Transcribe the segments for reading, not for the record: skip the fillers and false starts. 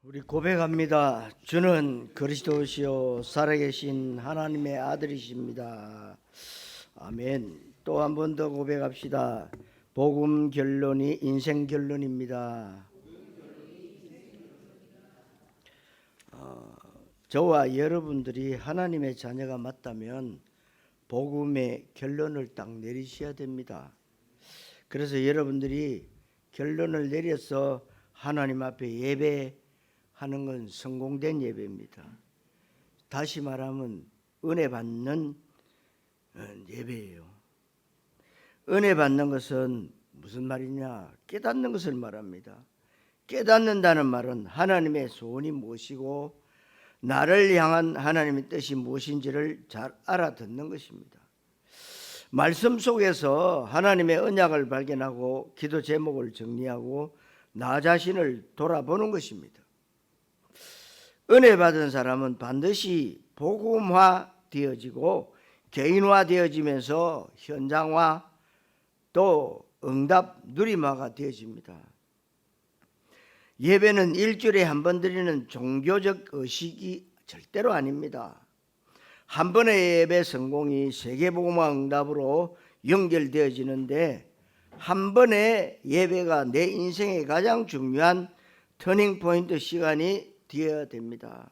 우리 고백합니다. 주는 그리스도시요 살아계신 하나님의 아들이십니다. 아멘. 또 한 번 더 고백합시다. 복음 결론이 인생 결론입니다. 저와 여러분들이 하나님의 자녀가 맞다면 복음의 결론을 딱 내리셔야 됩니다. 그래서 여러분들이 결론을 내려서 하나님 앞에 예배하는 건 성공된 예배입니다. 다시 말하면 은혜 받는 예배예요. 은혜 받는 것은 무슨 말이냐? 깨닫는 것을 말합니다. 깨닫는다는 말은 하나님의 소원이 무엇이고 나를 향한 하나님의 뜻이 무엇인지를 잘 알아듣는 것입니다. 말씀 속에서 하나님의 언약을 발견하고 기도 제목을 정리하고 나 자신을 돌아보는 것입니다. 은혜 받은 사람은 반드시 복음화 되어지고 개인화 되어지면서 현장화 또 응답 누림화가 되어집니다. 예배는 일주일에 한 번 드리는 종교적 의식이 절대로 아닙니다. 한 번의 예배 성공이 세계복음화 응답으로 연결되어지는데 한 번의 예배가 내 인생의 가장 중요한 터닝포인트 시간이 되어야 됩니다.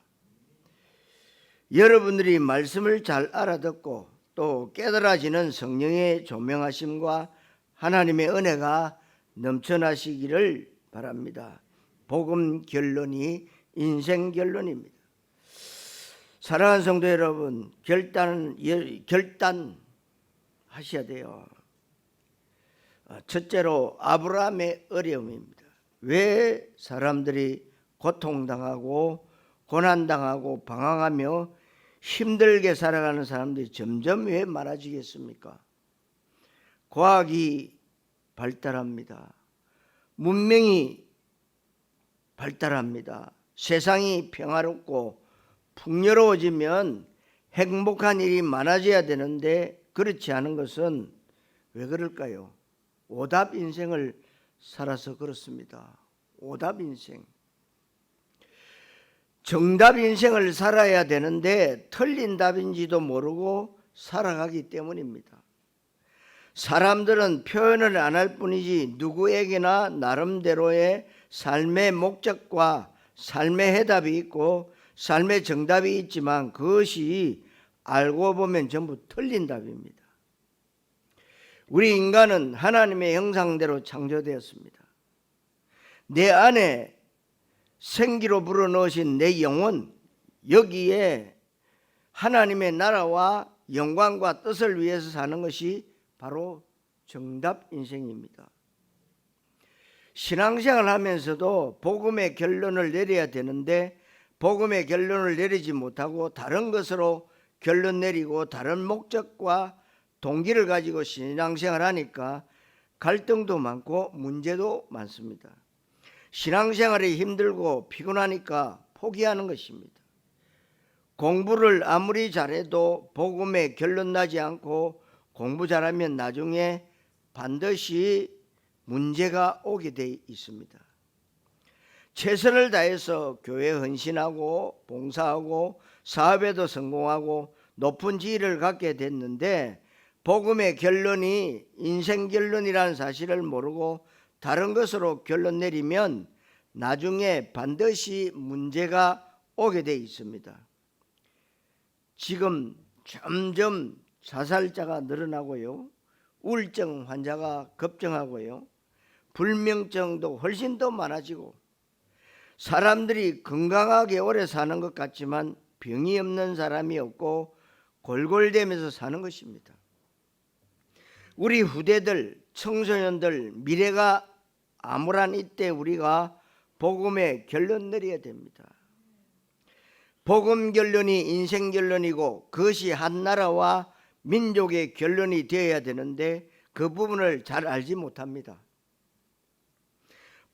여러분들이 말씀을 잘 알아듣고 또 깨달아지는 성령의 조명하심과 하나님의 은혜가 넘쳐나시기를 바랍니다. 복음 결론이 인생 결론입니다. 사랑하는 성도 여러분, 결단하셔야 돼요. 첫째로 아브라함의 어려움입니다. 왜 사람들이 고통당하고 고난당하고 방황하며 힘들게 살아가는 사람들이 점점 왜 많아지겠습니까? 과학이 발달합니다. 문명이 발달합니다. 세상이 평화롭고 풍요로워지면 행복한 일이 많아져야 되는데 그렇지 않은 것은 왜 그럴까요? 오답 인생을 살아서 그렇습니다. 오답 인생. 정답 인생을 살아야 되는데 틀린 답인지도 모르고 살아가기 때문입니다. 사람들은 표현을 안 할 뿐이지 누구에게나 나름대로의 삶의 목적과 삶의 해답이 있고 삶의 정답이 있지만 그것이 알고 보면 전부 틀린 답입니다. 우리 인간은 하나님의 형상대로 창조되었습니다. 내 안에 생기로 불어넣으신 내 영혼, 여기에 하나님의 나라와 영광과 뜻을 위해서 사는 것이 바로 정답 인생입니다. 신앙생활 하면서도 복음의 결론을 내려야 되는데 복음의 결론을 내리지 못하고 다른 것으로 결론 내리고 다른 목적과 동기를 가지고 신앙생활 하니까 갈등도 많고 문제도 많습니다. 신앙생활이 힘들고 피곤하니까 포기하는 것입니다. 공부를 아무리 잘해도 복음의 결론 나지 않고 공부 잘하면 나중에 반드시 문제가 오게 돼 있습니다. 최선을 다해서 교회에 헌신하고 봉사하고 사업에도 성공하고 높은 지위를 갖게 됐는데 복음의 결론이 인생 결론이라는 사실을 모르고 다른 것으로 결론 내리면 나중에 반드시 문제가 오게 돼 있습니다. 지금 점점 자살자가 늘어나고요. 우울증 환자가 급증하고요. 불면증도 훨씬 더 많아지고 사람들이 건강하게 오래 사는 것 같지만 병이 없는 사람이 없고 골골대면서 사는 것입니다. 우리 후대들, 청소년들 미래가 암울한 이때 우리가 복음의 결론 내려야 됩니다. 복음 결론이 인생 결론이고 그것이 한 나라와 민족의 결론이 되어야 되는데 그 부분을 잘 알지 못합니다.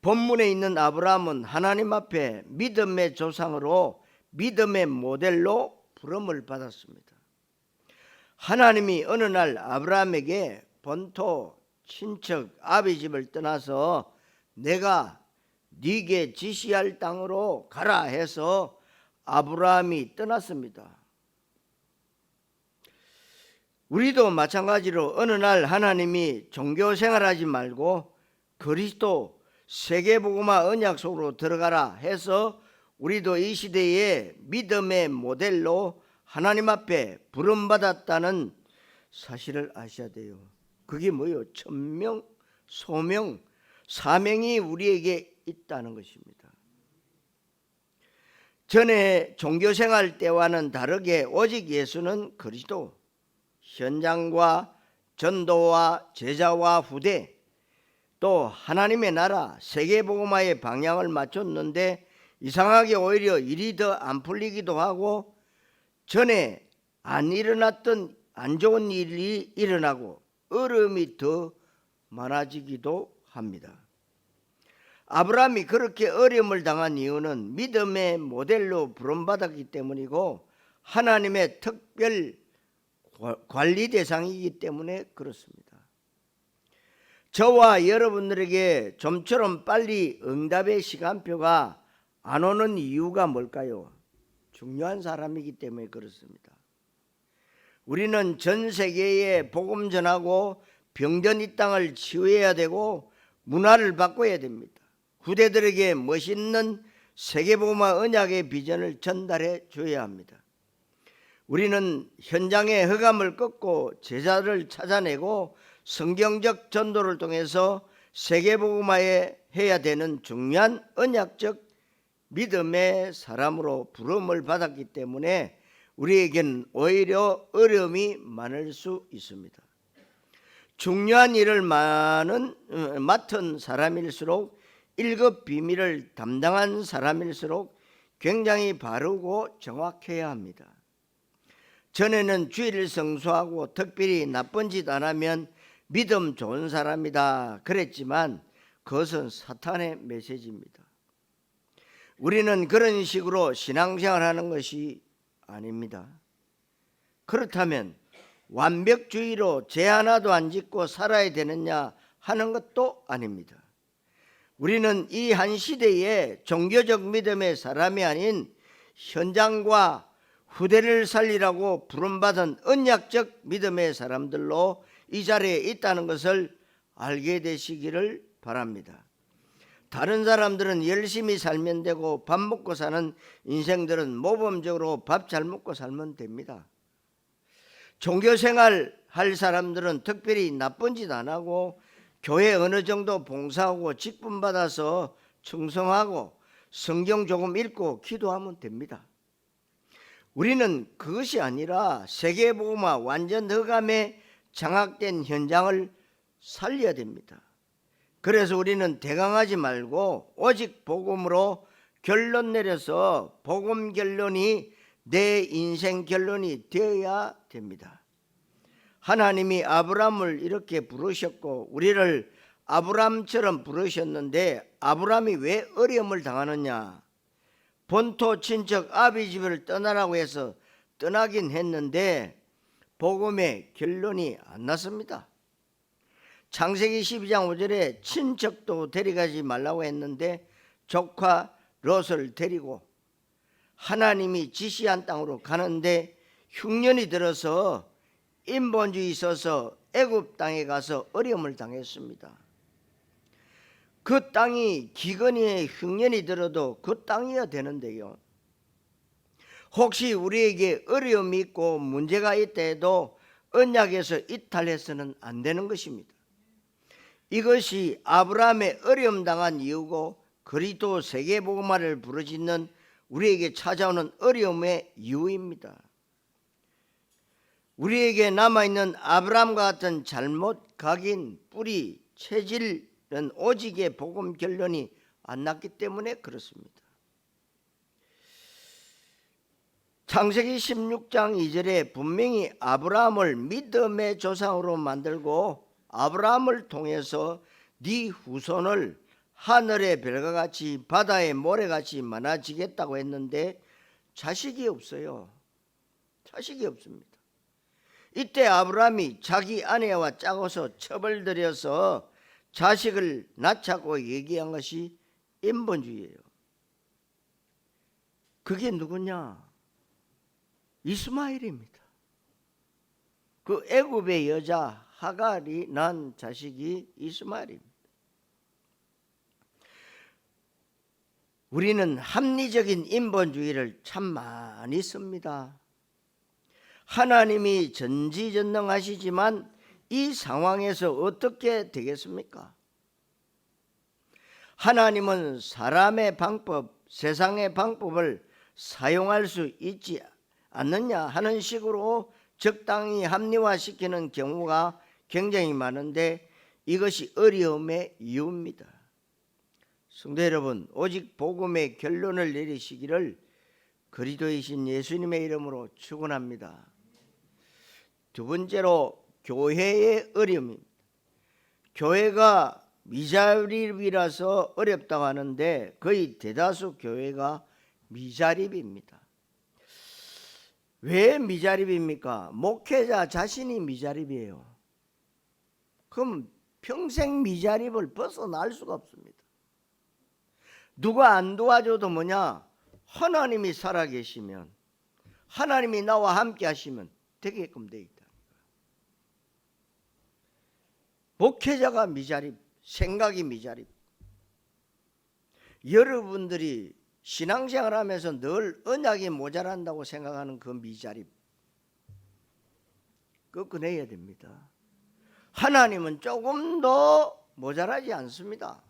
본문에 있는 아브라함은 하나님 앞에 믿음의 조상으로 믿음의 모델로 부름을 받았습니다. 하나님이 어느 날 아브라함에게 본토, 친척, 아비 집을 떠나서 내가 네게 지시할 땅으로 가라 해서 아브라함이 떠났습니다. 우리도 마찬가지로 어느 날 하나님이 종교 생활하지 말고 그리스도 세계복음화 언약 속으로 들어가라 해서 우리도 이 시대의 믿음의 모델로 하나님 앞에 부름받았다는 사실을 아셔야 돼요. 그게 뭐예요? 천명, 소명, 사명이 우리에게 있다는 것입니다. 전에 종교생활 때와는 다르게 오직 예수는 그리스도, 현장과 전도와 제자와 후대, 또 하나님의 나라 세계복음화의 방향을 맞췄는데 이상하게 오히려 일이 더 안 풀리기도 하고 전에 안 일어났던 안 좋은 일이 일어나고 어려움이 더 많아지기도 합니다. 아브라함이 그렇게 어려움을 당한 이유는 믿음의 모델로 부름받았기 때문이고 하나님의 특별 관리 대상이기 때문에 그렇습니다. 저와 여러분들에게 좀처럼 빨리 응답의 시간표가 안 오는 이유가 뭘까요? 중요한 사람이기 때문에 그렇습니다. 우리는 전 세계에 복음 전하고 병든 이 땅을 치유해야 되고 문화를 바꿔야 됩니다. 후대들에게 멋있는 세계복음화 언약의 비전을 전달해 줘야 합니다. 우리는 현장의 흑암을 꺾고 제자를 찾아내고 성경적 전도를 통해서 세계복음화에 해야 되는 중요한 언약적 믿음의 사람으로 부름을 받았기 때문에 우리에겐 오히려 어려움이 많을 수 있습니다. 중요한 일을 맡은 사람일수록 1급 비밀을 담당한 사람일수록 굉장히 바르고 정확해야 합니다. 전에는 주일을 성수하고 특별히 나쁜 짓 안 하면 믿음 좋은 사람이다 그랬지만 그것은 사탄의 메시지입니다. 우리는 그런 식으로 신앙생활하는 것이 아닙니다. 그렇다면 완벽주의로 죄 하나도 안 짓고 살아야 되느냐 하는 것도 아닙니다. 우리는 이 한 시대에 종교적 믿음의 사람이 아닌 현장과 후대를 살리라고 부름받은 언약적 믿음의 사람들로 이 자리에 있다는 것을 알게 되시기를 바랍니다. 다른 사람들은 열심히 살면 되고 밥 먹고 사는 인생들은 모범적으로 밥 잘 먹고 살면 됩니다. 종교생활 할 사람들은 특별히 나쁜 짓 안 하고 교회 어느 정도 봉사하고 직분 받아서 충성하고 성경 조금 읽고 기도하면 됩니다. 우리는 그것이 아니라 세계복음화 완전 흑암에 장악된 현장을 살려야 됩니다. 그래서 우리는 대강하지 말고 오직 복음으로 결론 내려서 복음 결론이 내 인생 결론이 되어야 됩니다. 하나님이 아브라함을 이렇게 부르셨고 우리를 아브라함처럼 부르셨는데 아브라함이 왜 어려움을 당하느냐? 본토 친척 아비 집을 떠나라고 해서 떠나긴 했는데 복음의 결론이 안 났습니다. 창세기 12장 5절에 친척도 데려가지 말라고 했는데 조카 롯을 데리고 하나님이 지시한 땅으로 가는데 흉년이 들어서 인본주의 있어서 애굽 땅에 가서 어려움을 당했습니다. 그 땅이 기근이 흉년이 들어도 그 땅이어야 되는데요. 혹시 우리에게 어려움이 있고 문제가 있다 해도 언약에서 이탈해서는 안 되는 것입니다. 이것이 아브라함의 어려움 당한 이유고 그리스도 세계복음화를 부르짖는 우리에게 찾아오는 어려움의 이유입니다. 우리에게 남아있는 아브라함과 같은 잘못 각인 뿌리 체질은 오직의 복음 결론이 안 났기 때문에 그렇습니다. 창세기 16장 2절에 분명히 아브라함을 믿음의 조상으로 만들고 아브라함을 통해서 네 후손을 하늘의 별과 같이 바다의 모래같이 많아지겠다고 했는데 자식이 없어요. 자식이 없습니다. 이때 아브라함이 자기 아내와 짜고서 첩을 들여서 자식을 낳자고 얘기한 것이 인본주의예요. 그게 누구냐? 이스마엘입니다. 그 애굽의 여자 하갈이 낳은 자식이 이스마엘입니다. 우리는 합리적인 인본주의를 참 많이 씁니다. 하나님이 전지전능하시지만 이 상황에서 어떻게 되겠습니까? 하나님은 사람의 방법, 세상의 방법을 사용할 수 있지 않느냐 하는 식으로 적당히 합리화시키는 경우가 굉장히 많은데 이것이 어려움의 이유입니다. 성도 여러분, 오직 복음의 결론을 내리시기를 그리스도이신 예수님의 이름으로 축원합니다. 두 번째로 교회의 어려움입니다. 교회가 미자립이라서 어렵다고 하는데 거의 대다수 교회가 미자립입니다. 왜 미자립입니까? 목회자 자신이 미자립이에요. 그럼 평생 미자립을 벗어날 수가 없습니다. 누가 안 도와줘도 뭐냐? 하나님이 살아계시면, 하나님이 나와 함께 하시면 되게끔 돼 있다. 목회자가 미자립, 생각이 미자립. 여러분들이 신앙생활 하면서 늘 언약이 모자란다고 생각하는 그 미자립 꺾어내야 됩니다. 하나님은 조금 더 모자라지 않습니다.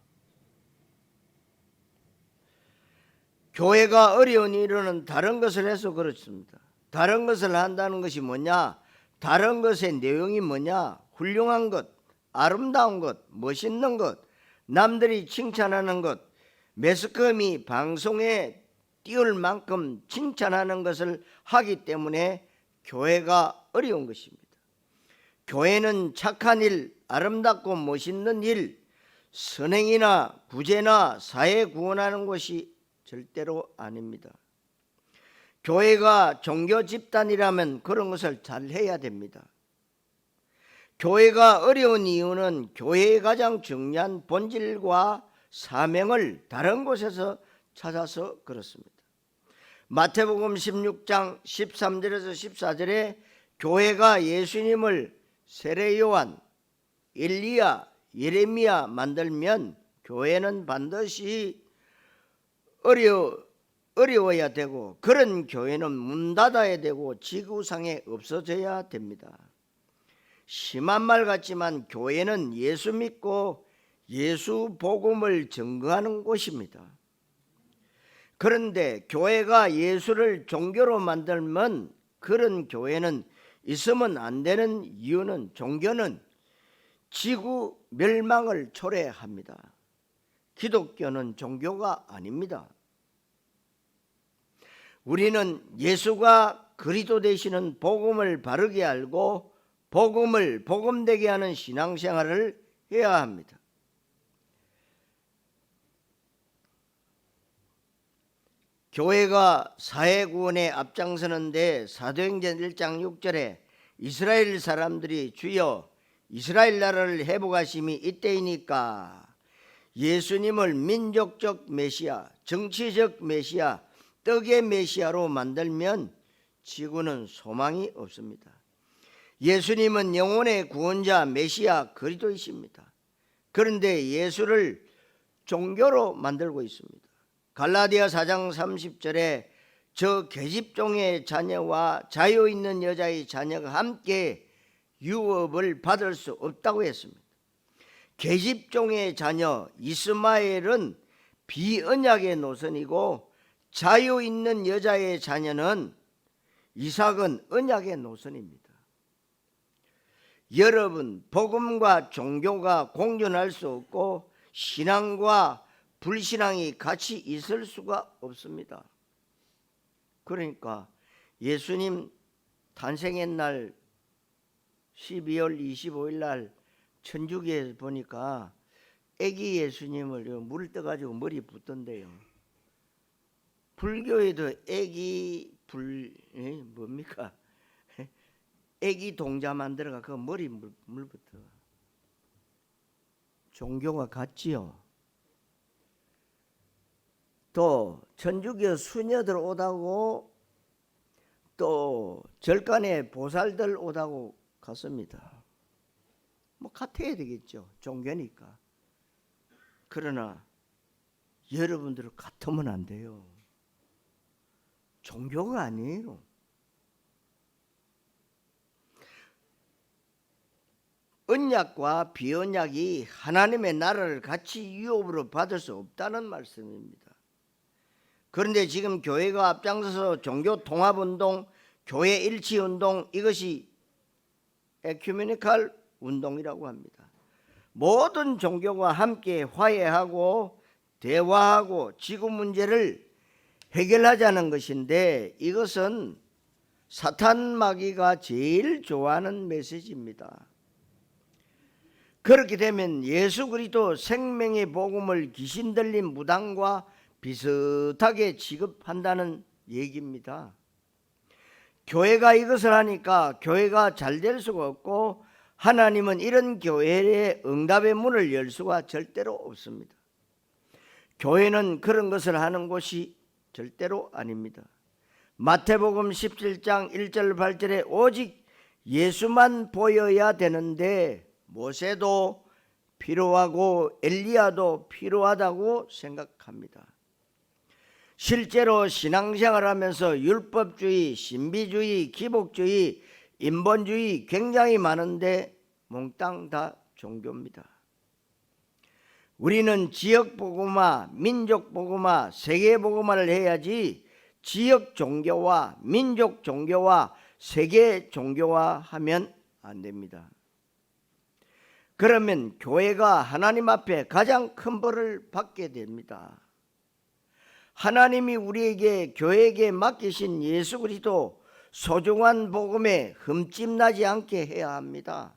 교회가 어려운 이유는 다른 것을 해서 그렇습니다. 다른 것을 한다는 것이 뭐냐? 다른 것의 내용이 뭐냐? 훌륭한 것, 아름다운 것, 멋있는 것, 남들이 칭찬하는 것, 매스컴이 방송에 띄울 만큼 칭찬하는 것을 하기 때문에 교회가 어려운 것입니다. 교회는 착한 일, 아름답고 멋있는 일, 선행이나 구제나 사회 구원하는 것이 절대로 아닙니다. 교회가 종교 집단이라면 그런 것을 잘 해야 됩니다. 교회가 어려운 이유는 교회의 가장 중요한 본질과 사명을 다른 곳에서 찾아서 그렇습니다. 마태복음 16장 13절에서 14절에 교회가 예수님을 세례요한, 엘리야, 예레미야 만들면 교회는 반드시 어려워야 되고 그런 교회는 문 닫아야 되고 지구상에 없어져야 됩니다. 심한 말 같지만 교회는 예수 믿고 예수 복음을 증거하는 곳입니다. 그런데 교회가 예수를 종교로 만들면 그런 교회는 있으면 안 되는 이유는 종교는 지구 멸망을 초래합니다. 기독교는 종교가 아닙니다. 우리는 예수가 그리스도 되시는 복음을 바르게 알고 복음을 복음되게 하는 신앙생활을 해야 합니다. 교회가 사회구원에 앞장서는데 사도행전 1장 6절에 이스라엘 사람들이 주여 이스라엘 나라를 회복하심이 이때이니까 예수님을 민족적 메시아, 정치적 메시아, 떡의 메시아로 만들면 지구는 소망이 없습니다. 예수님은 영혼의 구원자 메시아 그리스도이십니다. 그런데 예수를 종교로 만들고 있습니다. 갈라디아 4장 30절에 저 계집종의 자녀와 자유 있는 여자의 자녀가 함께 유업을 받을 수 없다고 했습니다. 계집종의 자녀 이스마엘은 비언약의 노선이고 자유 있는 여자의 자녀는 이삭은 언약의 노선입니다. 여러분, 복음과 종교가 공존할 수 없고 신앙과 불신앙이 같이 있을 수가 없습니다. 그러니까 예수님 탄생의 날 12월 25일 날 천주교에 보니까 애기 예수님을 물을 떠가지고 머리 붓던데요. 불교에도 애기 뭡니까? 애기 동자 만들어가 그 머리 물부터. 종교가 같지요. 또 천주교 수녀들 오다고 또 절간에 보살들 오다고 갔습니다. 뭐 같아야 되겠죠. 종교니까. 그러나 여러분들은 같으면 안 돼요. 종교가 아니에요. 언약과 비언약이 하나님의 나라를 같이 유업으로 받을 수 없다는 말씀입니다. 그런데 지금 교회가 앞장서서 종교 통합운동, 교회 일치운동, 이것이 에큐메니칼 운동이라고 합니다. 모든 종교가 함께 화해하고 대화하고 지구 문제를 해결하자는 것인데, 이것은 사탄 마귀가 제일 좋아하는 메시지입니다. 그렇게 되면 예수 그리스도 생명의 복음을 귀신 들린 무당과 비슷하게 취급한다는 얘기입니다. 교회가 이것을 하니까 교회가 잘 될 수가 없고, 하나님은 이런 교회의 응답의 문을 열 수가 절대로 없습니다. 교회는 그런 것을 하는 곳이 절대로 아닙니다. 마태복음 17장 1절 8절에 오직 예수만 보여야 되는데 모세도 필요하고 엘리야도 필요하다고 생각합니다. 실제로 신앙생활하면서 율법주의, 신비주의, 기복주의, 인본주의 굉장히 많은데 몽땅 다 종교입니다. 우리는 지역복음화, 민족복음화, 세계복음화를 해야지 지역 종교와 민족 종교와 세계 종교화 하면 안 됩니다. 그러면 교회가 하나님 앞에 가장 큰 벌을 받게 됩니다. 하나님이 우리에게 교회에게 맡기신 예수 그리스도 소중한 복음에 흠집나지 않게 해야 합니다.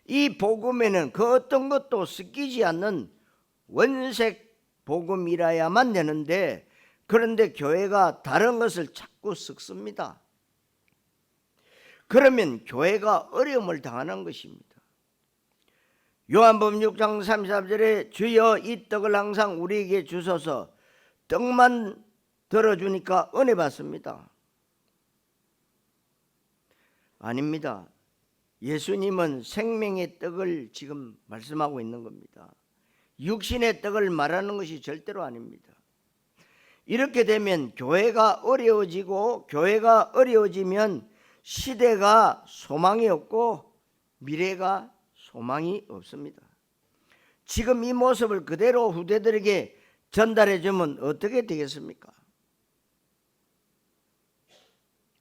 이 복음에는 그 어떤 것도 섞이지 않는 원색 복음이라야만 되는데, 그런데 교회가 다른 것을 자꾸 섞습니다. 그러면 교회가 어려움을 당하는 것입니다. 요한복음 6장 33절에 주여 이 떡을 항상 우리에게 주소서, 떡만 들어주니까 은혜 받습니다. 아닙니다. 예수님은 생명의 떡을 지금 말씀하고 있는 겁니다. 육신의 떡을 말하는 것이 절대로 아닙니다. 이렇게 되면 교회가 어려워지고, 교회가 어려워지면 시대가 소망이 없고 미래가 소망이 없습니다. 지금 이 모습을 그대로 후대들에게 전달해 주면 어떻게 되겠습니까?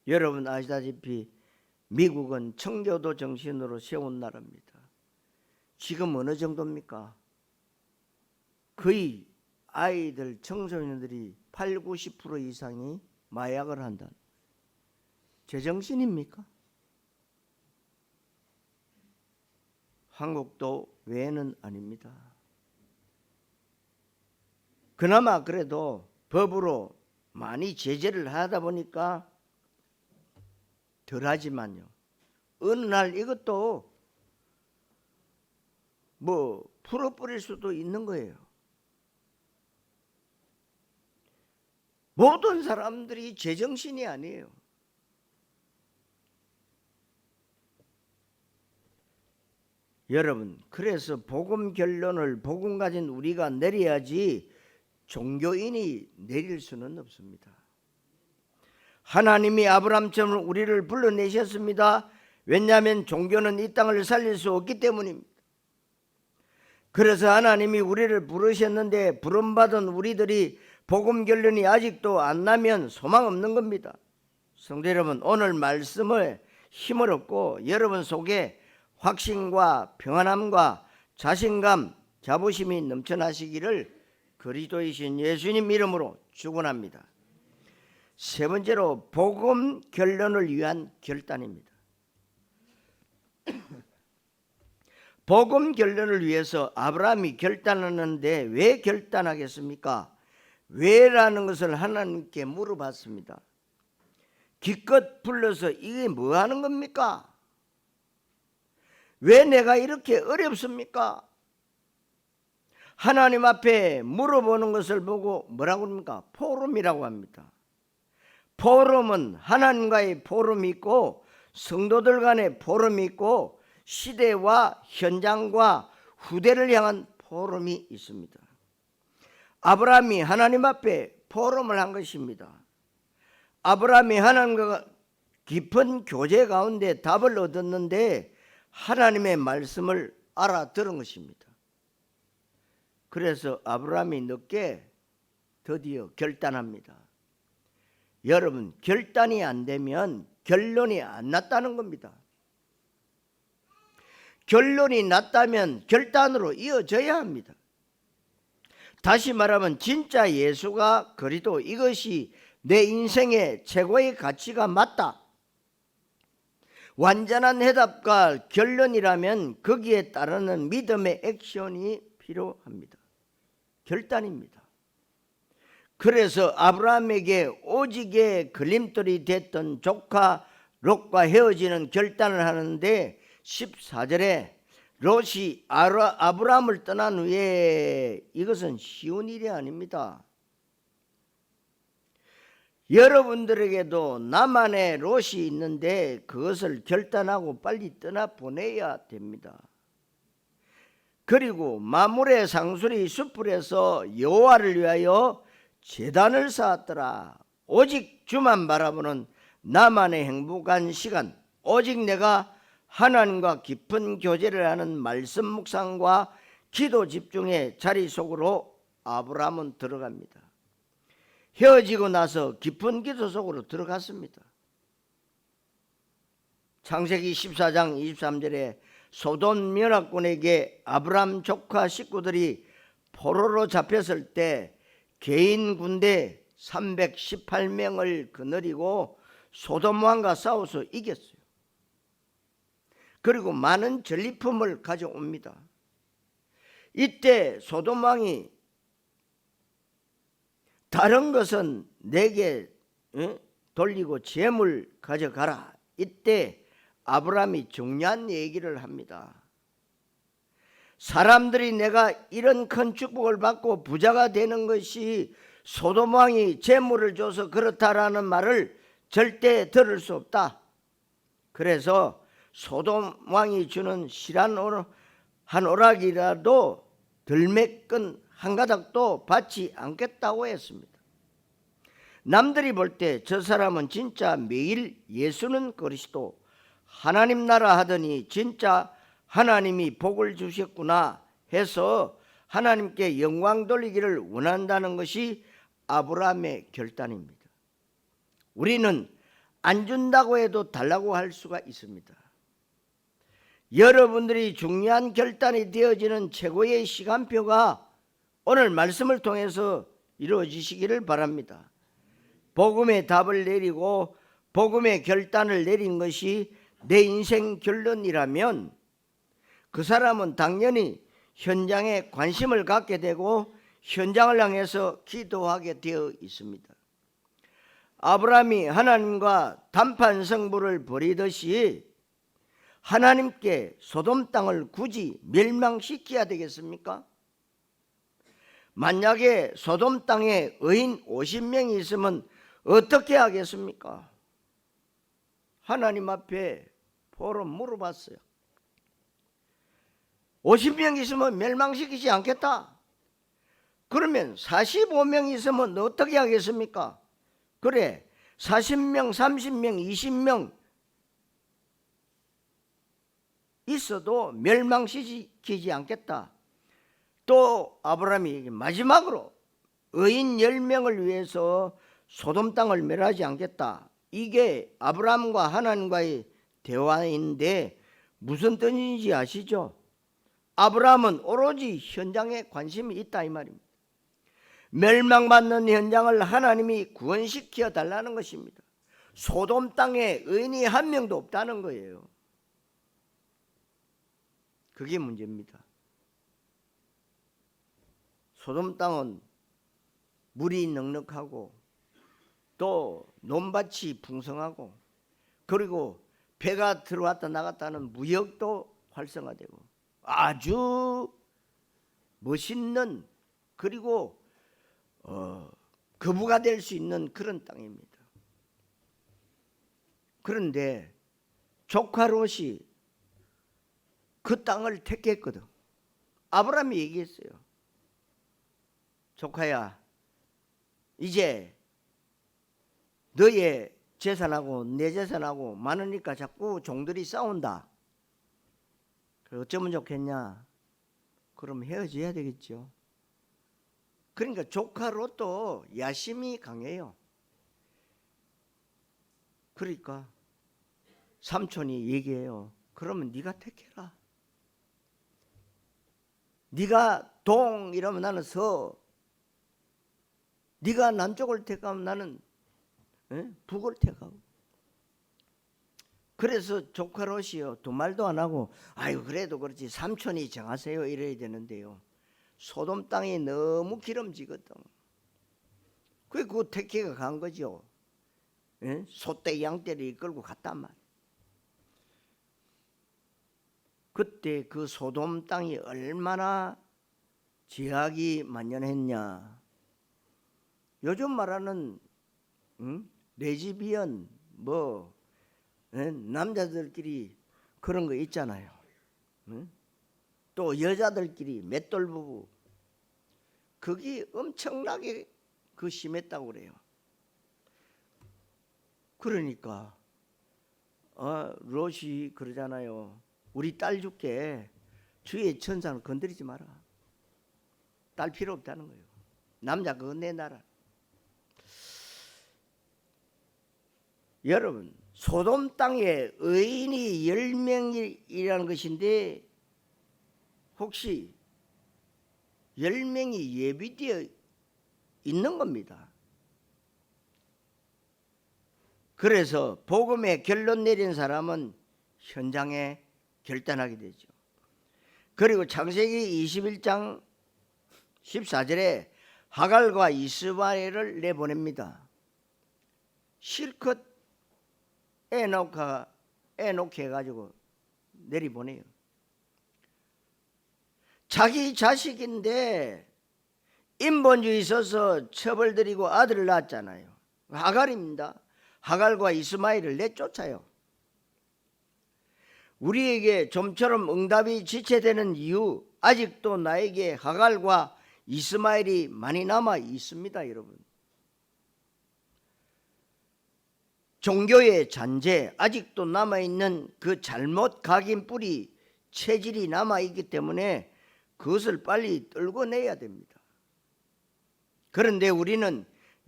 여러분 아시다시피 미국은 청교도 정신으로 세운 나라입니다. 지금 어느 정도입니까? 거의 아이들, 청소년들이 8, 90% 이상이 마약을 한다. 제정신입니까? 한국도 외에는 아닙니다. 그나마 그래도 법으로 많이 제재를 하다 보니까 덜하지만요, 어느 날 이것도 뭐 풀어버릴 수도 있는 거예요. 모든 사람들이 제정신이 아니에요. 여러분, 그래서 복음 결론을 복음 가진 우리가 내려야지 종교인이 내릴 수는 없습니다. 하나님이 아브라함처럼 우리를 불러내셨습니다. 왜냐하면 종교는 이 땅을 살릴 수 없기 때문입니다. 그래서 하나님이 우리를 부르셨는데 부름받은 우리들이 복음 결론이 아직도 안 나면 소망 없는 겁니다. 성도 여러분, 오늘 말씀을 힘을 얻고 여러분 속에 확신과 평안함과 자신감, 자부심이 넘쳐나시기를 그리스도이신 예수님 이름으로 축원합니다. 세 번째로 복음 결론을 위한 결단입니다. 복음 결론을 위해서 아브라함이 결단하는데 왜 결단하겠습니까? 왜라는 것을 하나님께 물어봤습니다. 기껏 불러서 이게 뭐 하는 겁니까? 왜 내가 이렇게 어렵습니까? 하나님 앞에 물어보는 것을 보고 뭐라고 합니까? 포럼이라고 합니다. 포럼은 하나님과의 포럼이 있고 성도들 간의 포럼이 있고 시대와 현장과 후대를 향한 포럼이 있습니다. 아브라함이 하나님 앞에 포럼을 한 것입니다. 아브라함이 하나님과 깊은 교제 가운데 답을 얻었는데 하나님의 말씀을 알아들은 것입니다. 그래서 아브라함이 늦게 드디어 결단합니다. 여러분, 결단이 안 되면 결론이 안 났다는 겁니다. 결론이 났다면 결단으로 이어져야 합니다. 다시 말하면 진짜 예수가 그리스도, 이것이 내 인생의 최고의 가치가 맞다, 완전한 해답과 결론이라면 거기에 따르는 믿음의 액션이 필요합니다. 결단입니다. 그래서 아브라함에게 오직의 걸림돌이 됐던 조카 롯과 헤어지는 결단을 하는데 14절에 롯이 아브라함을 떠난 후에, 이것은 쉬운 일이 아닙니다. 여러분들에게도 나만의 롯이 있는데 그것을 결단하고 빨리 떠나보내야 됩니다. 그리고 마물의 상수리 숯불에서 여호와를 위하여 제단을 쌓았더라. 오직 주만 바라보는 나만의 행복한 시간, 오직 내가 하나님과 깊은 교제를 하는 말씀 묵상과 기도 집중의 자리 속으로 아브라함은 들어갑니다. 헤어지고 나서 깊은 기도 속으로 들어갔습니다. 창세기 14장 23절에 소돔 연합군에게 아브라함 조카 식구들이 포로로 잡혔을 때 개인 군대 318명을 거느리고 소돔 왕과 싸워서 이겼어요. 그리고 많은 전리품을 가져옵니다. 이때 소돔 왕이 다른 것은 내게 돌리고 재물 가져가라. 이때 아브라함이 중요한 얘기를 합니다. 사람들이 내가 이런 큰 축복을 받고 부자가 되는 것이 소돔 왕이 재물을 줘서 그렇다라는 말을 절대 들을 수 없다. 그래서 소돔 왕이 주는 실한 한 오락이라도 들매끈 한 가닥도 받지 않겠다고 했습니다. 남들이 볼 때 저 사람은 진짜 매일 예수는 그리스도, 하나님 나라 하더니 진짜 하나님이 복을 주셨구나 해서 하나님께 영광 돌리기를 원한다는 것이 아브라함의 결단입니다. 우리는 안 준다고 해도 달라고 할 수가 있습니다. 여러분들이 중요한 결단이 되어지는 최고의 시간표가 오늘 말씀을 통해서 이루어지시기를 바랍니다. 복음의 답을 내리고 복음의 결단을 내린 것이 내 인생 결론이라면 그 사람은 당연히 현장에 관심을 갖게 되고 현장을 향해서 기도하게 되어 있습니다. 아브라함이 하나님과 단판 승부를 벌이듯이 하나님께 소돔 땅을 굳이 멸망시켜야 되겠습니까? 만약에 소돔 땅에 의인 50명이 있으면 어떻게 하겠습니까? 하나님 앞에 포럼 물어봤어요. 50명 있으면 멸망시키지 않겠다. 그러면 45명 있으면 어떻게 하겠습니까? 그래, 40명, 30명, 20명 있어도 멸망시키지 않겠다. 또 아브라함이 마지막으로 의인 10명을 위해서 소돔 땅을 멸하지 않겠다. 이게 아브라함과 하나님과의 대화인데 무슨 뜻인지 아시죠? 아브라함은 오로지 현장에 관심이 있다 이 말입니다. 멸망받는 현장을 하나님이 구원시켜 달라는 것입니다. 소돔 땅에 의인이 한 명도 없다는 거예요. 그게 문제입니다. 소돔 땅은 물이 넉넉하고 또 논밭이 풍성하고 그리고 배가 들어왔다 나갔다는 무역도 활성화되고 아주 멋있는 그리고 거부가 될 수 있는 그런 땅입니다. 그런데 조카 롯이 그 땅을 택했거든. 아브라함이 얘기했어요. 조카야, 이제 너의 재산하고 내 재산하고 많으니까 자꾸 종들이 싸운다. 어쩌면 좋겠냐? 그럼 헤어져야 되겠죠. 그러니까 조카 롯도 야심이 강해요. 그러니까 삼촌이 얘기해요. 그러면 네가 택해라. 네가 동 이러면 나는 서. 네가 남쪽을 택하면 나는 북을 택하고. 그래서 조카 롯이요 두 말도 안 하고 아유 그래도 그렇지 삼촌이 정하세요 이래야 되는데요. 소돔 땅이 너무 기름지거든. 그 택해가 간 거죠. 소떼 양떼를 이끌고 갔단 말이에요. 그때 그 소돔 땅이 얼마나 죄악이 만연했냐. 요즘 말하는 레즈비언 남자들끼리 그런 거 있잖아요. 또 여자들끼리 맷돌 부부 그게 엄청나게 심했다고 그래요. 그러니까 롯이 그러잖아요. 우리 딸 줄게. 주의 천사는 건드리지 마라. 딸 필요 없다는 거예요. 남자 그거 내 나라. 여러분 소돔 땅에 의인이 10명이라는 것인데 혹시 10명이 예비되어 있는 겁니다. 그래서 복음의 결론 내린 사람은 현장에 결단하게 되죠. 그리고 창세기 21장 14절에 하갈과 이스마엘을 내보냅니다. 실컷 애 놓게 해가지고 내리보내요. 자기 자식인데 인본주의 있어서 처벌드리고 아들을 낳았잖아요. 하갈입니다. 하갈과 이스마엘을 내쫓아요. 우리에게 좀처럼 응답이 지체되는 이유, 아직도 나에게 하갈과 이스마엘이 많이 남아 있습니다, 여러분. 종교의 잔재, 아직도 남아있는 그 잘못 각인 뿌리 체질이 남아있기 때문에 그것을 빨리 떨궈내야 됩니다. 그런데 우리는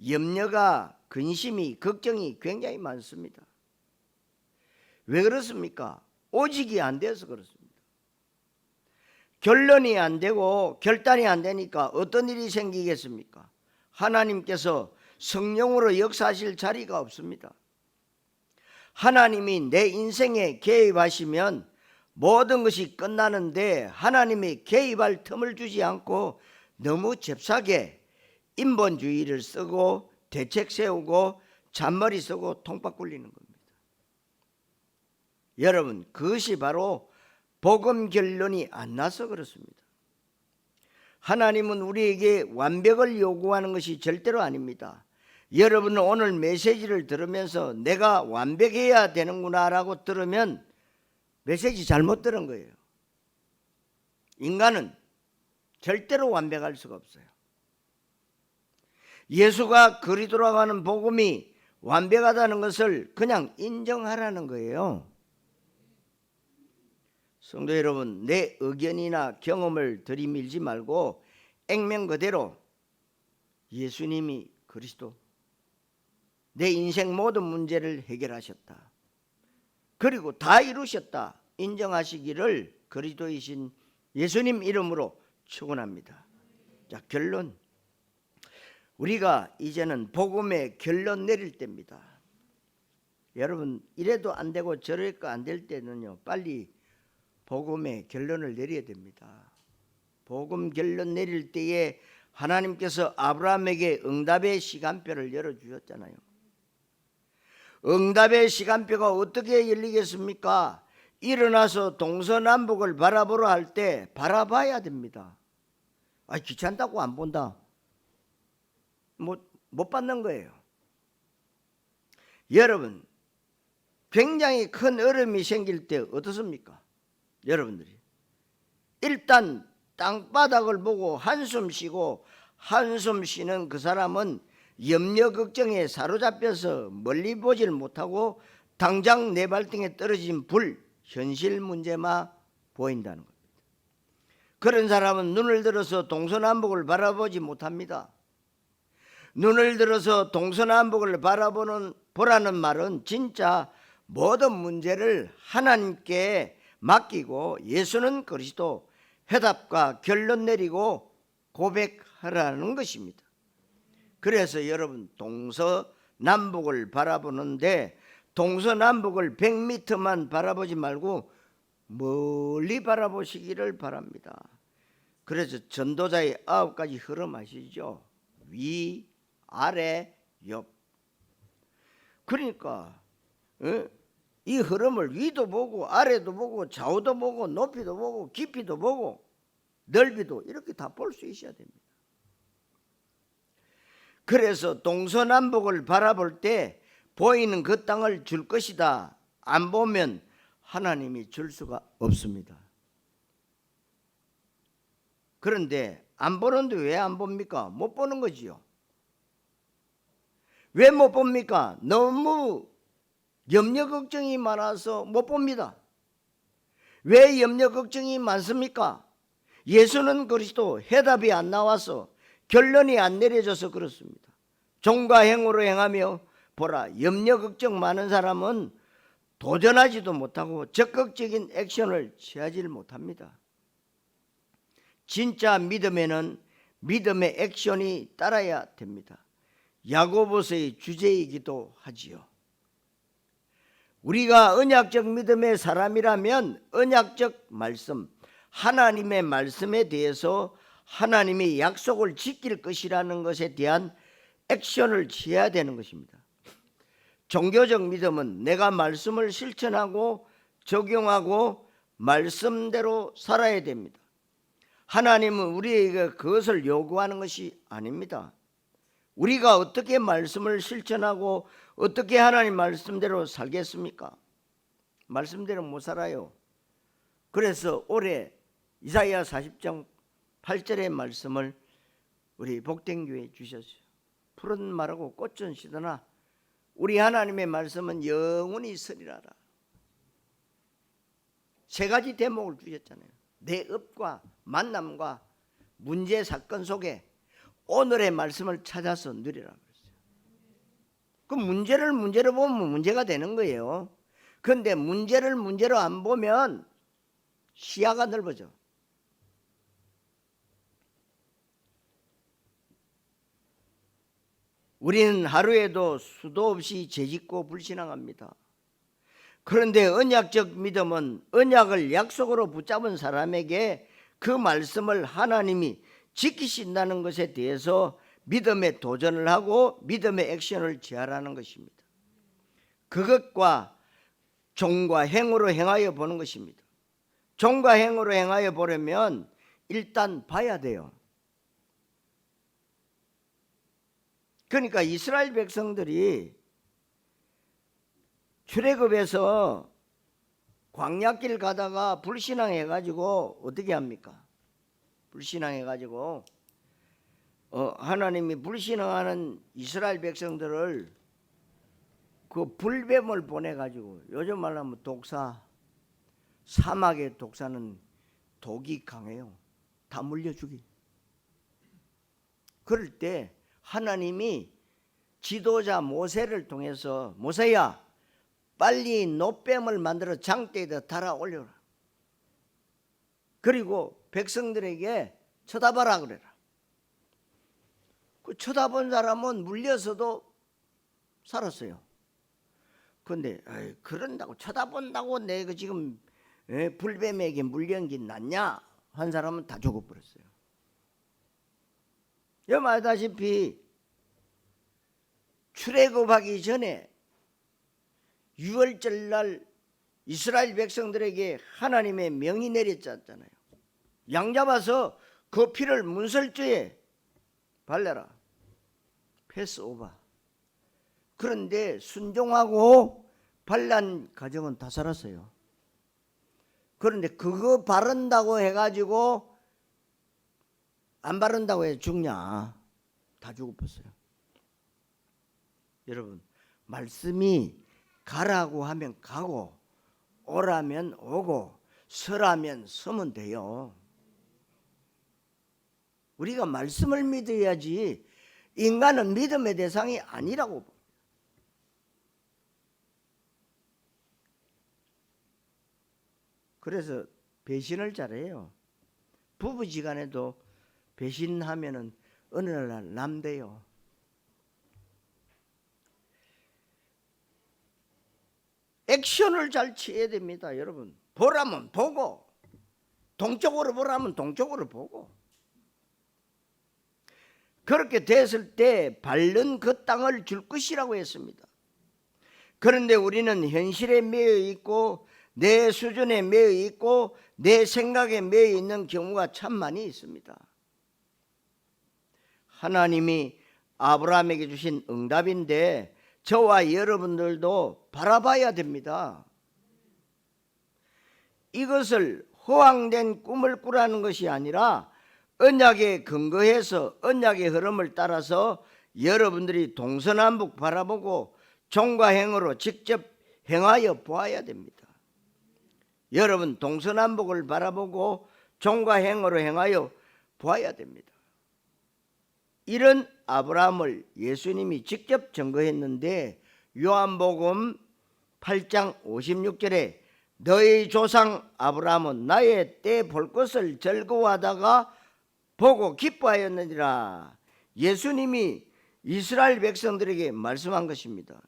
염려가, 근심이, 걱정이 굉장히 많습니다. 왜 그렇습니까? 오직이 안 돼서 그렇습니다. 결론이 안 되고 결단이 안 되니까 어떤 일이 생기겠습니까? 하나님께서 성령으로 역사하실 자리가 없습니다. 하나님이 내 인생에 개입하시면 모든 것이 끝나는데 하나님이 개입할 틈을 주지 않고 너무 잽싸게 인본주의를 쓰고 대책 세우고 잔머리 쓰고 통박 굴리는 겁니다. 여러분, 그것이 바로 복음 결론이 안 나서 그렇습니다. 하나님은 우리에게 완벽을 요구하는 것이 절대로 아닙니다. 여러분은 오늘 메시지를 들으면서 내가 완벽해야 되는구나 라고 들으면 메시지 잘못 들은 거예요. 인간은 절대로 완벽할 수가 없어요. 예수가 그리스도라고 하는 복음이 완벽하다는 것을 그냥 인정하라는 거예요. 성도 여러분, 내 의견이나 경험을 들이밀지 말고 액면 그대로 예수님이 그리스도, 내 인생 모든 문제를 해결하셨다, 그리고 다 이루셨다 인정하시기를 그리스도이신 예수님 이름으로 축원합니다. 자, 결론. 우리가 이제는 복음의 결론 내릴 때입니다. 여러분, 이래도 안 되고 저래도 안 될 때는요, 빨리 복음의 결론을 내려야 됩니다. 복음 결론 내릴 때에 하나님께서 아브라함에게 응답의 시간표를 열어주셨잖아요. 응답의 시간표가 어떻게 열리겠습니까? 일어나서 동서남북을 바라보러 할 때 바라봐야 됩니다. 귀찮다고 안 본다. 못 받는 거예요. 여러분, 굉장히 큰 어려움이 생길 때 어떻습니까? 여러분들이 일단 땅바닥을 보고 한숨 쉬고, 한숨 쉬는 그 사람은 염려 걱정에 사로잡혀서 멀리 보질 못하고 당장 내 발등에 떨어진 불, 현실 문제만 보인다는 겁니다. 그런 사람은 눈을 들어서 동서남북을 바라보지 못합니다. 눈을 들어서 동서남북을 보라는 말은 진짜 모든 문제를 하나님께 맡기고 예수는 그리스도, 해답과 결론 내리고 고백하라는 것입니다. 그래서 여러분, 동서남북을 바라보는데 동서남북을 100m만 바라보지 말고 멀리 바라보시기를 바랍니다. 그래서 전도자의 9가지 흐름 아시죠? 위, 아래, 옆. 그러니까 이 흐름을 위도 보고 아래도 보고 좌우도 보고 높이도 보고 깊이도 보고 넓이도 이렇게 다 볼 수 있어야 됩니다. 그래서 동서남북을 바라볼 때 보이는 그 땅을 줄 것이다. 안 보면 하나님이 줄 수가 없습니다. 그런데 안 보는데 왜 안 봅니까? 못 보는 거지요. 왜 못 봅니까? 너무 염려 걱정이 많아서 못 봅니다. 왜 염려 걱정이 많습니까? 예수는 그리스도, 해답이 안 나와서, 결론이 안 내려져서 그렇습니다. 종과 행으로 행하며 보라, 염려 걱정 많은 사람은 도전하지도 못하고 적극적인 액션을 취하지 못합니다. 진짜 믿음에는 믿음의 액션이 따라야 됩니다. 야고보서의 주제이기도 하지요. 우리가 언약적 믿음의 사람이라면 언약적 말씀, 하나님의 말씀에 대해서 하나님의 약속을 지킬 것이라는 것에 대한 액션을 취해야 되는 것입니다. 종교적 믿음은 내가 말씀을 실천하고 적용하고 말씀대로 살아야 됩니다. 하나님은 우리에게 그것을 요구하는 것이 아닙니다. 우리가 어떻게 말씀을 실천하고 어떻게 하나님 말씀대로 살겠습니까? 말씀대로 못 살아요. 그래서 올해 이사야 40장 8절의 말씀을 우리 복된교회에 주셨어요. 푸른 말하고 꽃은 시드나 우리 하나님의 말씀은 영원히 서리라라. 3가지 대목을 주셨잖아요. 내 업과 만남과 문제 사건 속에 오늘의 말씀을 찾아서 누리라 그랬어요. 그 문제를 문제로 보면 문제가 되는 거예요. 그런데 문제를 문제로 안 보면 시야가 넓어져. 우리는 하루에도 수도 없이 죄짓고 불신앙합니다. 그런데 언약적 믿음은 언약을 약속으로 붙잡은 사람에게 그 말씀을 하나님이 지키신다는 것에 대해서 믿음의 도전을 하고 믿음의 액션을 취하라는 것입니다. 그것과 종과 행으로 행하여 보는 것입니다. 종과 행으로 행하여 보려면 일단 봐야 돼요. 그러니까 이스라엘 백성들이 출애굽에서 광야길 가다가 불신앙해가지고 어떻게 합니까? 불신앙해가지고 하나님이 불신앙하는 이스라엘 백성들을 그 불뱀을 보내가지고, 요즘 말하면 독사, 사막의 독사는 독이 강해요. 다 물려 죽이. 그럴 때 하나님이 지도자 모세를 통해서 모세야 빨리 노뱀을 만들어 장대에다 달아 올려라. 그리고 백성들에게 쳐다봐라 그래라. 그 쳐다본 사람은 물려서도 살았어요. 그런데 그런다고 쳐다본다고 내가 지금 불뱀에게 물린 게 낫냐 한 사람은 다 죽어버렸어요. 여러분 알다시피 출애굽하기 전에 유월절 날 이스라엘 백성들에게 하나님의 명이 내렸잖아요. 양 잡아서 그 피를 문설주에 발라라. 패스오버. 그런데 순종하고 발란 가정은 다 살았어요. 그런데 그거 바른다고 해가지고 안 바른다고 해서 죽냐? 다 죽어버렸어요. 여러분, 말씀이 가라고 하면 가고 오라면 오고 서라면 서면 돼요. 우리가 말씀을 믿어야지 인간은 믿음의 대상이 아니라고. 그래서 배신을 잘해요. 부부지간에도 배신하면은 어느 날 남대요. 액션을 잘 취해야 됩니다, 여러분. 보라면 보고, 동쪽으로 보라면 동쪽으로 보고. 그렇게 됐을 때 밟는 그 땅을 줄 것이라고 했습니다. 그런데 우리는 현실에 매여 있고 내 수준에 매여 있고 내 생각에 매여 있는 경우가 참 많이 있습니다. 하나님이 아브라함에게 주신 응답인데 저와 여러분들도 바라봐야 됩니다. 이것을 허황된 꿈을 꾸라는 것이 아니라 언약에 근거해서 언약의 흐름을 따라서 여러분들이 동서남북 바라보고 종과 행으로 직접 행하여 보아야 됩니다. 여러분 동서남북을 바라보고 종과 행으로 행하여 보아야 됩니다. 이런 아브라함을 예수님이 직접 증거했는데 요한복음 8장 56절에 너희 조상 아브라함은 나의 때 볼 것을 즐거워하다가 보고 기뻐하였느니라. 예수님이 이스라엘 백성들에게 말씀한 것입니다.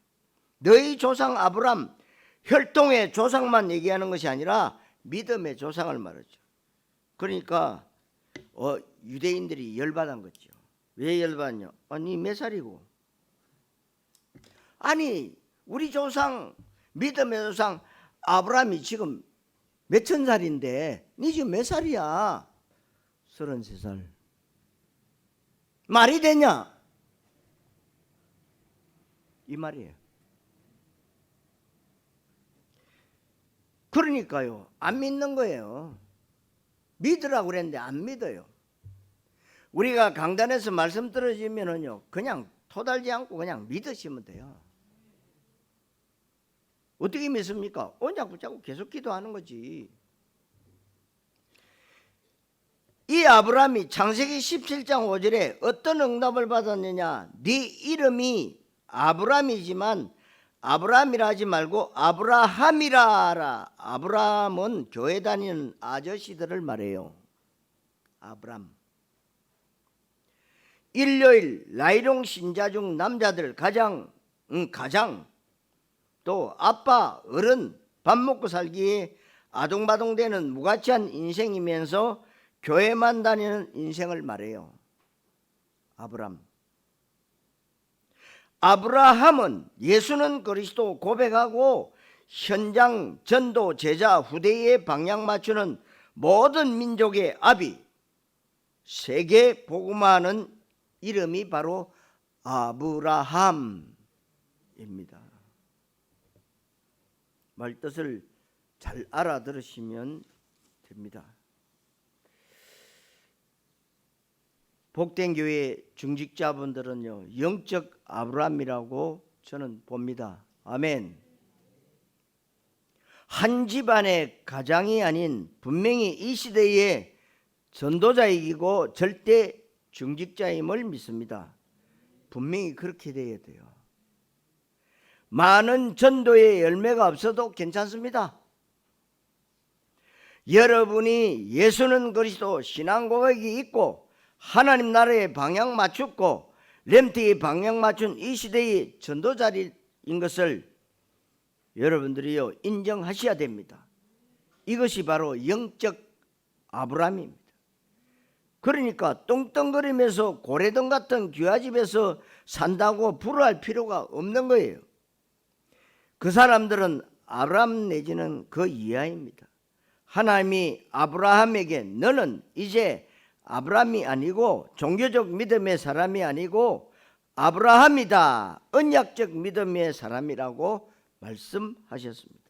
너희 조상 아브라함, 혈통의 조상만 얘기하는 것이 아니라 믿음의 조상을 말하죠. 그러니까 유대인들이 열받은 거죠. 왜 열받냐? 아니 몇 살이고? 아니 우리 조상 믿음의 조상 아브라함이 지금 몇천 살인데 니 지금 몇 살이야? 33살. 말이 되냐? 이 말이에요. 그러니까요, 안 믿는 거예요. 믿으라고 그랬는데 안 믿어요. 우리가 강단에서 말씀 들어주면은요, 그냥 토달지 않고 그냥 믿으시면 돼요. 어떻게 믿습니까? 언약 붙잡고 계속 기도하는 거지. 이 아브라함이 창세기 17장 5절에 어떤 응답을 받았느냐? 네 이름이 아브라함이지만 아브라함이라 하지 말고 아브라함이라 하라. 아브라함은 교회 다니는 아저씨들을 말해요. 아브람. 일요일 라이롱 신자 중 남자들 가장 또 아빠 어른 밥 먹고 살기에 아동바동되는 무가치한 인생이면서 교회만 다니는 인생을 말해요. 아브람. 아브라함은 예수는 그리스도 고백하고 현장 전도 제자 후대에 방향 맞추는 모든 민족의 아비, 세계 복음화하는 이름이 바로 아브라함입니다. 말뜻을 잘 알아들으시면 됩니다. 복된 교회 중직자분들은요, 영적 아브라함이라고 저는 봅니다. 아멘. 한 집안의 가장이 아닌 분명히 이 시대의 전도자이고 절대 중직자임을 믿습니다. 분명히 그렇게 돼야 돼요. 많은 전도의 열매가 없어도 괜찮습니다. 여러분이 예수는 그리스도 신앙 고백이 있고 하나님 나라에 방향 맞췄고 렘트에 방향 맞춘 이 시대의 전도자인 것을 여러분들이요 인정하셔야 됩니다. 이것이 바로 영적 아브라함입니다. 그러니까 뚱뚱거리면서 고래등 같은 귀화집에서 산다고 불화할 필요가 없는 거예요. 그 사람들은 아브라함 내지는 그 이하입니다. 하나님이 아브라함에게 너는 이제 아브라함이 아니고 종교적 믿음의 사람이 아니고 아브라함이다. 언약적 믿음의 사람이라고 말씀하셨습니다.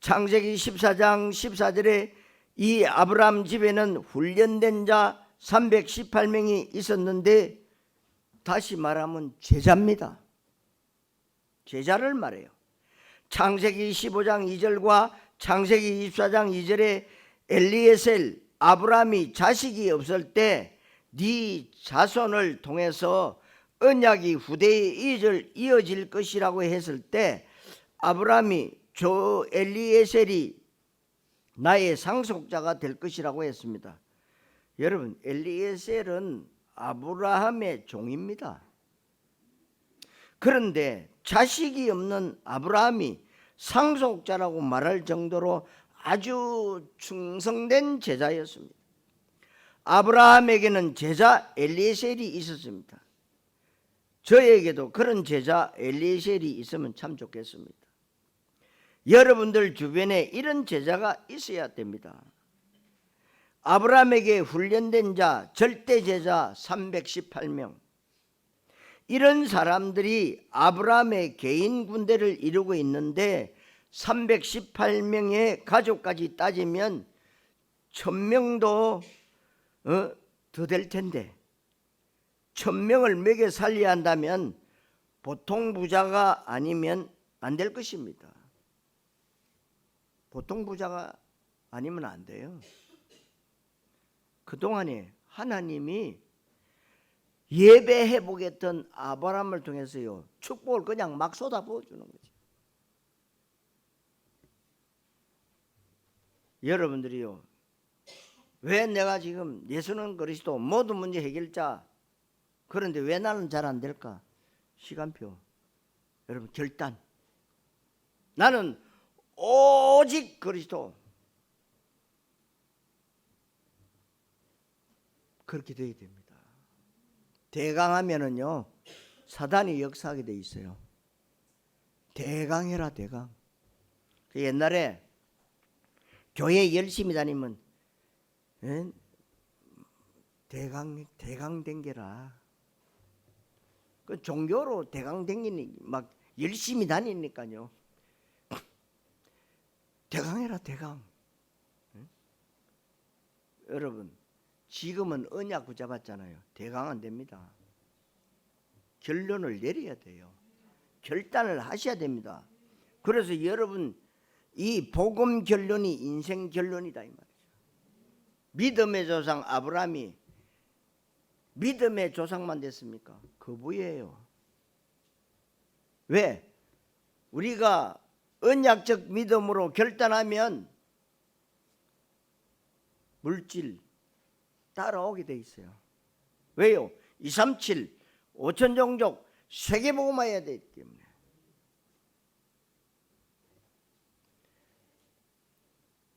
창세기 14장 14절에 이 아브라함 집에는 훈련된 자 318명이 있었는데, 다시 말하면 제자입니다. 제자를 말해요. 창세기 15장 2절과 창세기 24장 2절에 엘리에셀, 아브라함이 자식이 없을 때 네 자손을 통해서 언약이 후대에 이어질 것이라고 했을 때, 아브라함이 저 엘리에셀이 나의 상속자가 될 것이라고 했습니다. 여러분, 엘리에셀은 아브라함의 종입니다. 그런데 자식이 없는 아브라함이 상속자라고 말할 정도로 아주 충성된 제자였습니다. 아브라함에게는 제자 엘리에셀이 있었습니다. 저에게도 그런 제자 엘리에셀이 있으면 참 좋겠습니다. 여러분들 주변에 이런 제자가 있어야 됩니다. 아브라함에게 훈련된 자, 절대 제자 318명. 이런 사람들이 아브라함의 개인 군대를 이루고 있는데 318명의 가족까지 따지면 1000명도 더 될 텐데, 1000명을 먹여 살려야 한다면 보통 부자가 아니면 안 될 것입니다. 보통 부자가 아니면 안 돼요. 그동안에 하나님이 예배해 보겠던 아브라함을 통해서요, 축복을 그냥 막 쏟아부어 주는 거죠. 여러분들이요, 왜 내가 지금 예수는 그리스도 모든 문제 해결자, 그런데 왜 나는 잘 안 될까? 시간표. 여러분, 결단. 나는 오직 그리스도. 그렇게 되어야 됩니다. 대강하면은요, 사단이 역사하게 돼 있어요. 대강해라, 대강. 옛날에 교회 열심히 다니면 대강 댕겨라. 그 종교로 대강 댕기니 막 열심히 다니니까요. 대강해라, 대강. 여러분, 지금은 언약 붙잡았잖아요. 대강 안 됩니다. 결론을 내려야 돼요. 결단을 하셔야 됩니다. 그래서 여러분, 이 복음 결론이 인생 결론이다 이 말이죠. 믿음의 조상 아브라함이 믿음의 조상만 됐습니까? 거부예요. 왜? 우리가 언약적 믿음으로 결단하면 물질 따라오게 돼 있어요. 왜요? 237 5천 종족 세계복음화 해야 되기 때문에.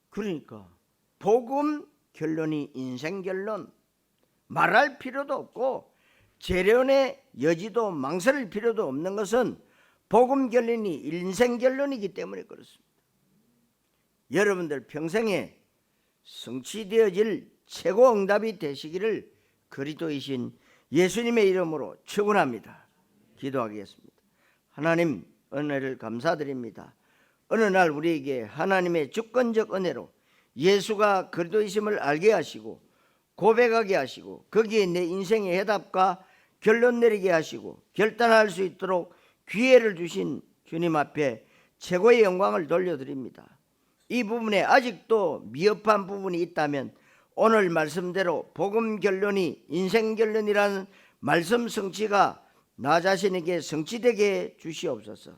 그러니까 복음 결론이 인생 결론, 말할 필요도 없고 재련의 여지도 망설일 필요도 없는 것은 복음 결론이 인생 결론이기 때문에 그렇습니다. 여러분들 평생에 성취되어질 최고 응답이 되시기를 그리스도이신 예수님의 이름으로 축원합니다. 기도하겠습니다. 하나님, 은혜를 감사드립니다. 어느 날 우리에게 하나님의 주권적 은혜로 예수가 그리스도이심을 알게 하시고 고백하게 하시고 거기에 내 인생의 해답과 결론 내리게 하시고 결단할 수 있도록 기회를 주신 주님 앞에 최고의 영광을 돌려드립니다. 이 부분에 아직도 미흡한 부분이 있다면 오늘 말씀대로 복음 결론이 인생 결론이라는 말씀 성취가 나 자신에게 성취되게 주시옵소서.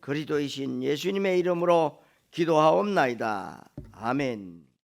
그리스도이신 예수님의 이름으로 기도하옵나이다. 아멘.